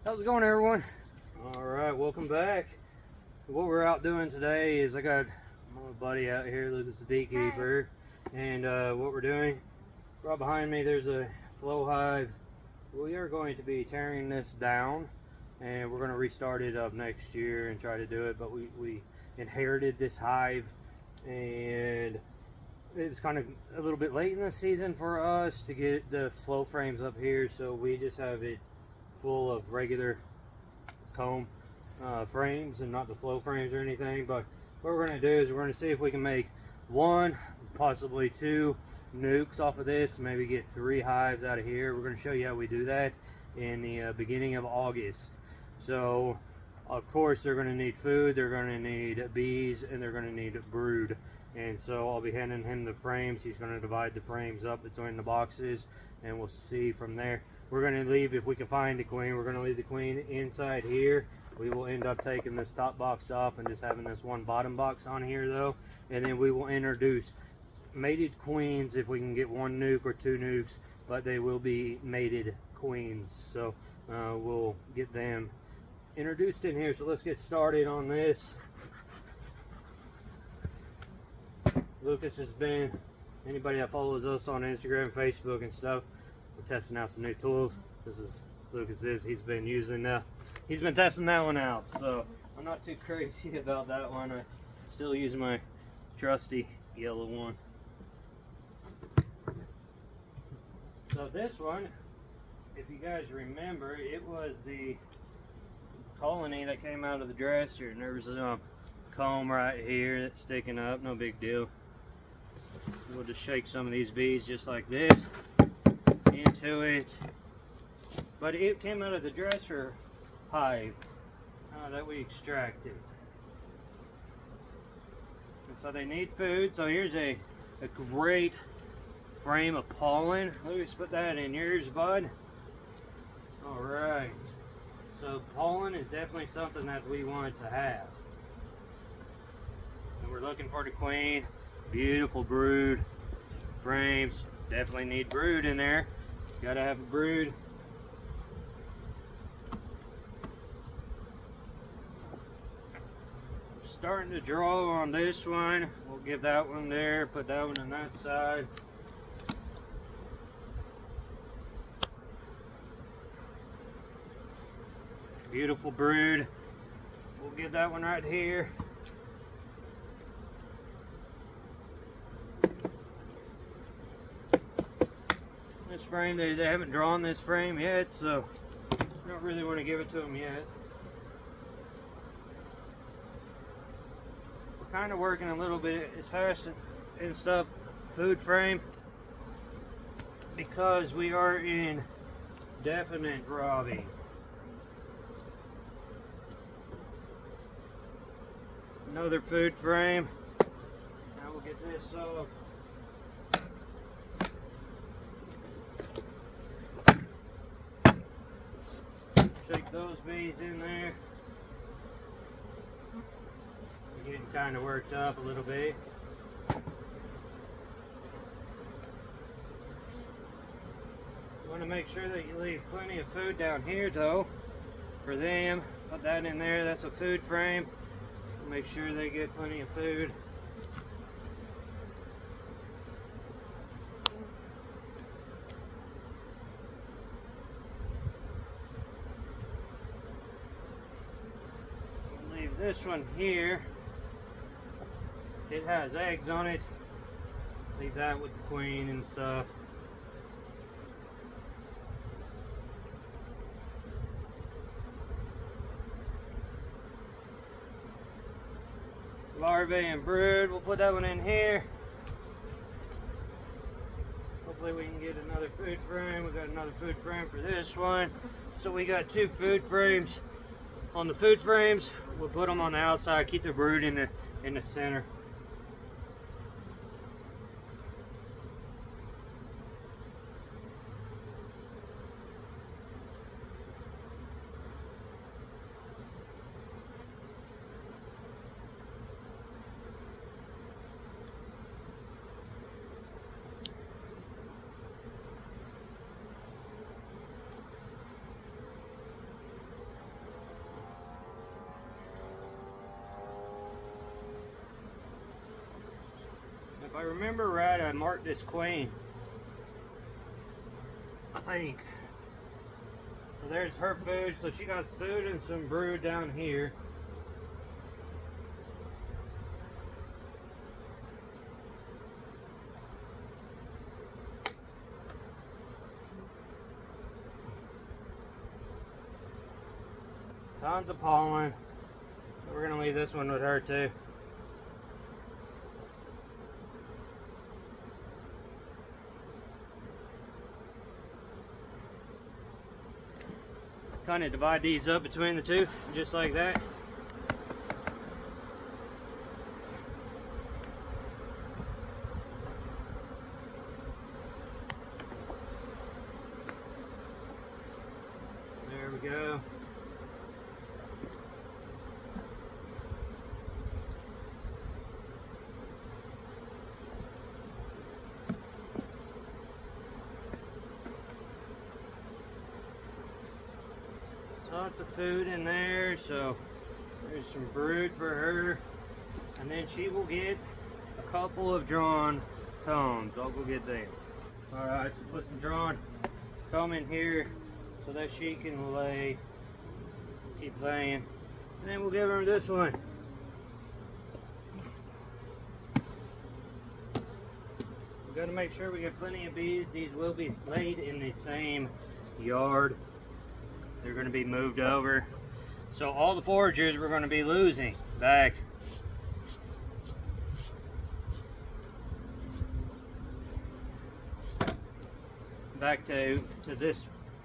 How's it going, everyone? All right, welcome back. What we're out doing today is I got my buddy out here, Lucas the beekeeper, and what we're doing right behind me, there's a flow hive. We are going to be tearing this down, and we're going to restart it up next year and try to do it. But we inherited this hive, and it was kind of a little bit late in the season for us to get the flow frames up here, so we just have it full of regular comb frames and not the flow frames or anything. But what we're going to do is we're going to see if we can make one, possibly two nucs off of this, maybe get 3 hives out of here. We're going to show you how we do that in the beginning of August. So of course they're going to need food, they're going to need bees, and they're going to need brood. And so I'll be handing him the frames. He's going to divide the frames up between the boxes, and we'll see from there. We're going to leave, if we can find the queen, we're going to leave the queen inside here. We will end up taking this top box off and just having this one bottom box on here though. And then we will introduce mated queens if we can get 1 nuc or 2 nucs, but they will be mated queens. So we'll get them introduced in here. So let's get started on this. Lucas has been, anybody that follows us on Instagram, Facebook and stuff, we're testing out some new tools. This is Lucas's. He's been using he's been testing that one out, so I'm not too crazy about that one. I'm still using my trusty yellow one. So this one, if you guys remember, it was the colony that came out of the dresser, and there was a comb right here that's sticking up. No big deal. We'll just shake some of these bees just like this into it. But it came out of the dresser hive that we extracted. And so they need food. So here's a great frame of pollen. Let's put that in yours, bud. Alright. So pollen is definitely something that we want to have. And we're looking for the queen. Beautiful brood frames. Definitely need brood in there. Gotta have a brood. Starting to draw on this one. We'll give that one there, put that one on that side. Beautiful brood. We'll give that one right here. This frame, they haven't drawn this frame yet, so I don't really want to give it to them yet. We're kind of working a little bit as fast and stuff, food frame, because we are in definite robbing. Another food frame. Now we'll get this off. Shake those bees in there. We're getting kind of worked up a little bit. You want to make sure that you leave plenty of food down here though for them. Put that in there. That's a food frame. Make sure they get plenty of food. Leave this one here. It has eggs on it. Leave that with the queen and stuff. Larvae and brood, we'll put that one in here. Hopefully we can get another food frame. We got another food frame for this one. So we got 2 food frames. On the food frames, we'll put them on the outside, keep the brood in the center. I remember right, I marked this queen, I think. So there's her food. So she got food and some brood down here. Tons of pollen. We're gonna leave this one with her too. Kind of divide these up between the two, just like that. There we go. Lots of food in there, so there's some brood for her, and then she will get a couple of drawn combs. I'll go get them. Alright, so put some drawn comb in here so that she can lay, keep laying, and then we'll give her this one. We've got to make sure we get plenty of bees. These will be laid in the same yard. They're going to be moved over. So all the foragers we're going to be losing back to this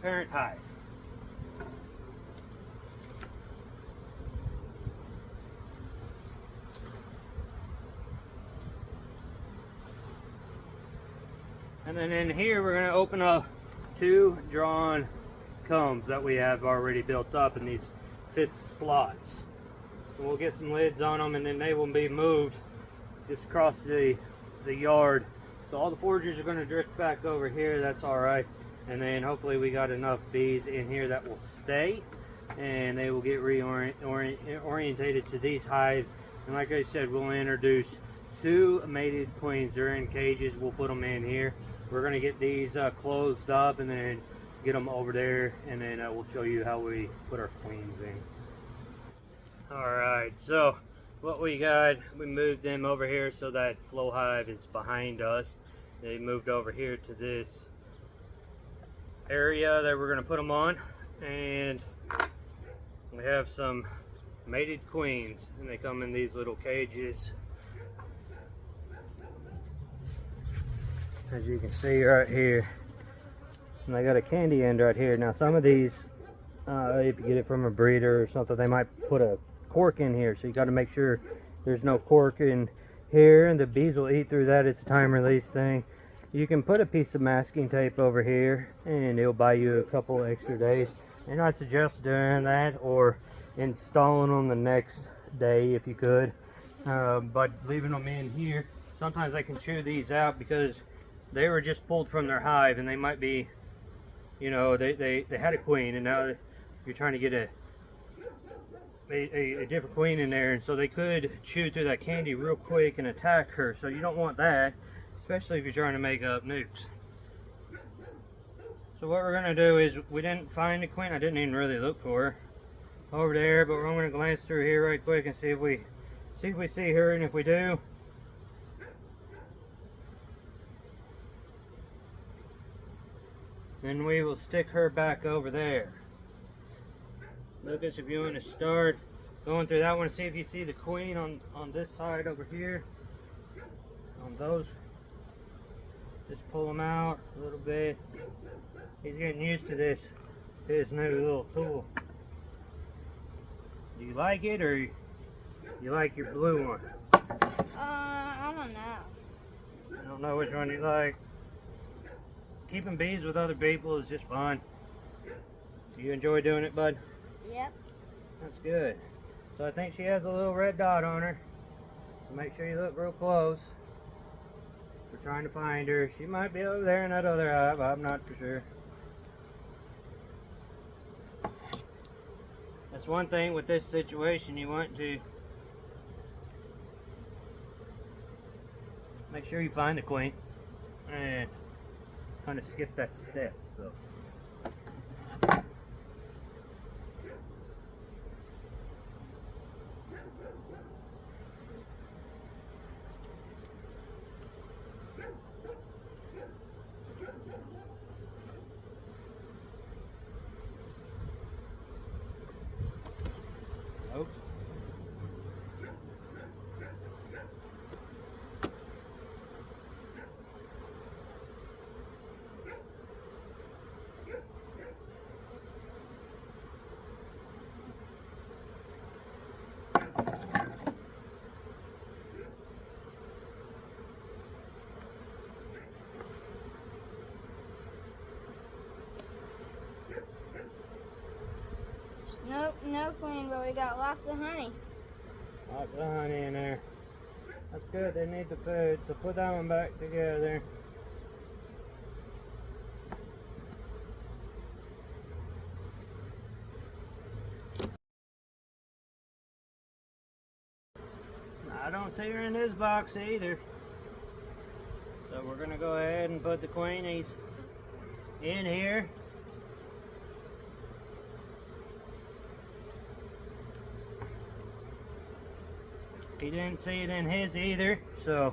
parent hive. And then in here we're going to open up 2 drawn combs that we have already built up in these 5th slots. And we'll get some lids on them, and then they will be moved just across the yard. So all the foragers are going to drift back over here. That's all right. And then hopefully we got enough bees in here that will stay, and they will get orientated to these hives. And like I said, we'll introduce 2 mated queens. They're in cages. We'll put them in here. We're going to get these closed up and then get them over there, and then we'll show you how we put our queens in. Alright, so what we got, we moved them over here so that flow hive is behind us. They moved over here to this area that we're going to put them on, and we have some mated queens, and they come in these little cages, as you can see right here. And they got a candy end right here. Now some of these, if you get it from a breeder or something, they might put a cork in here. So you got to make sure there's no cork in here, and the bees will eat through that. It's a time release thing. You can put a piece of masking tape over here, and it'll buy you a couple extra days. And I suggest doing that or installing them the next day if you could. But leaving them in here, sometimes they can chew these out because they were just pulled from their hive, and they might be, you know, they had a queen, and now you're trying to get a different queen in there, and so they could chew through that candy real quick and attack her. So you don't want that, especially if you're trying to make up nucs. So what we're going to do is, we didn't find the queen. I didn't even really look for her over there, but I'm going to glance through here right quick and see if we see her, and if we do, then we will stick her back over there. Lucas, if you want to start going through that one, see if you see the queen on this side over here. On those, just pull them out a little bit. He's getting used to this, his new little tool. Do you like it, or you like your blue one? I don't know. I don't know which one you like. Keeping bees with other people is just fun. You enjoy doing it, bud? Yep. That's good. So I think she has a little red dot on her. So make sure you look real close. We're trying to find her. She might be over there in that other hive. I'm not for sure. That's one thing with this situation. You want to make make sure you find the queen and kind of skip that step. So. Oops. Nope, no queen, but we got lots of honey. Lots of honey in there. That's good, they need the food, so put that one back together. I don't see her in this box either. So we're gonna go ahead and put the queenies in here. He didn't see it in his either, so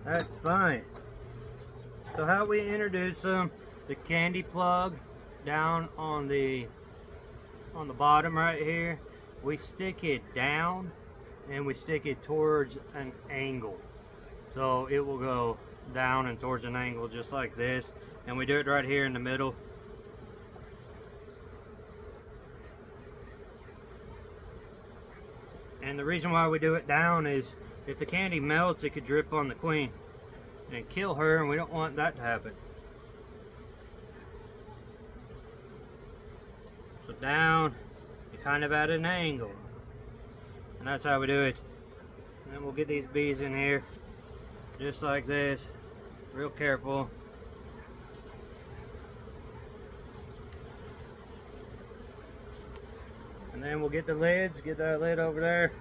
that's fine. So how we introduce them, the candy plug down on the bottom right here, we stick it down and we stick it towards an angle. So it will go down and towards an angle just like this, and we do it right here in the middle. And the reason why we do it down is if the candy melts, it could drip on the queen and kill her, and we don't want that to happen. So down, kind of at an angle. And that's how we do it. And then we'll get these bees in here just like this, real careful. And then we'll get the lids, get that lid over there.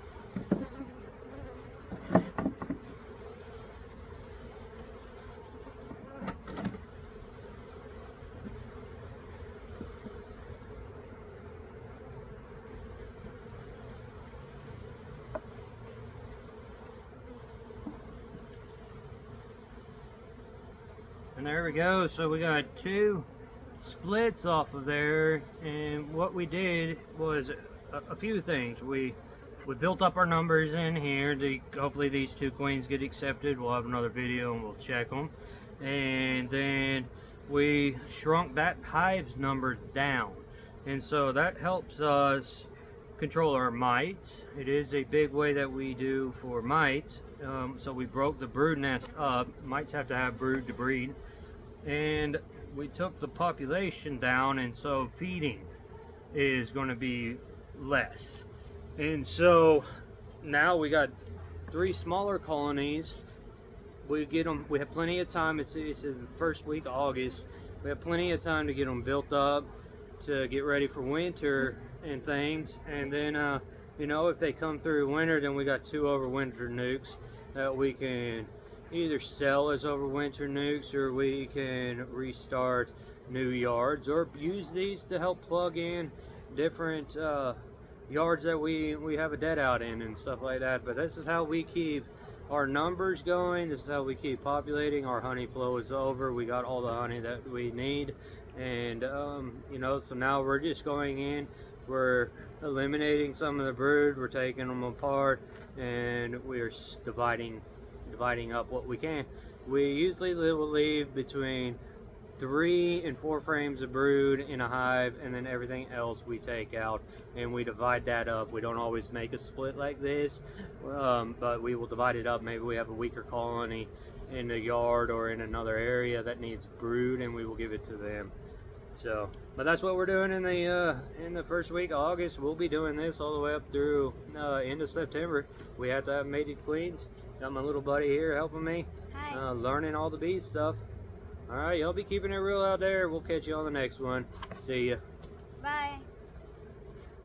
And there we go. So we got 2 splits off of there, and what we did was a few things. We built up our numbers in here. Hopefully these 2 queens get accepted. We'll have another video and we'll check them. And then we shrunk that hive's number down, and so that helps us control our mites. It is a big way that we do for mites. So we broke the brood nest up. Mites have to have brood to breed, and we took the population down, and so feeding is going to be less. And so now we got 3 smaller colonies. We get them, we have plenty of time. It's the first week of August. We have plenty of time to get them built up to get ready for winter and things. And then you know, if they come through winter, then we got 2 overwinter nucs that we can either sell as overwinter nucs, or we can restart new yards, or use these to help plug in different yards that we have a dead out in and stuff like that. But this is how we keep our numbers going. This is how we keep populating. Our honey flow is over. We got all the honey that we need, and you know, so now we're just going in, we're eliminating some of the brood, we're taking them apart, and we're dividing up what we can. We usually will leave between 3 and 4 frames of brood in a hive, and then everything else we take out and we divide that up. We don't always make a split like this, but we will divide it up. Maybe we have a weaker colony in the yard or in another area that needs brood, and we will give it to them. So, but that's what we're doing in the first week of August. We'll be doing this all the way up through end of September. We have to have mated queens. Got my little buddy here helping me, learning all the bee stuff. All right, y'all be keeping it real out there. We'll catch you on the next one. See ya. Bye.